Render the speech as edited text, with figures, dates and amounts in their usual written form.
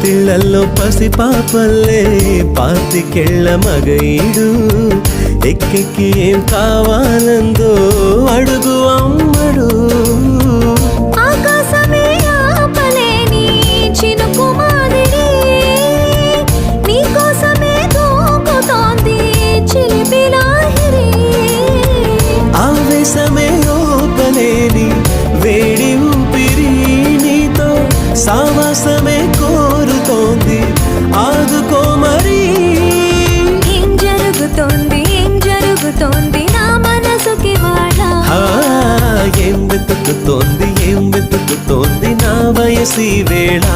కౌగిళ్ళల్లో పసిపాపల్లే పాతికెళ్ళ మగయిడు ఎక్కెక్కి ఏం కావాలందో అడుగు అమ్మడు. ఆకాశమే ఆపలేని చినుకు మాదిరి నీకోసమే దూకుతోంది చిలిపి లాహిరి. ఆవేశమే ఓపలేని వేడి ఊపిరి నీతో సావాసమే కోరుతోంది ఆదుకో మరి. ఏం జరుగుతోంది ఏం జరుగుతోంది నా మనసుకి వాడ. ఏం వెతుకుతోంది ఏం వెతుకుతోంది నా వయసి వేళ.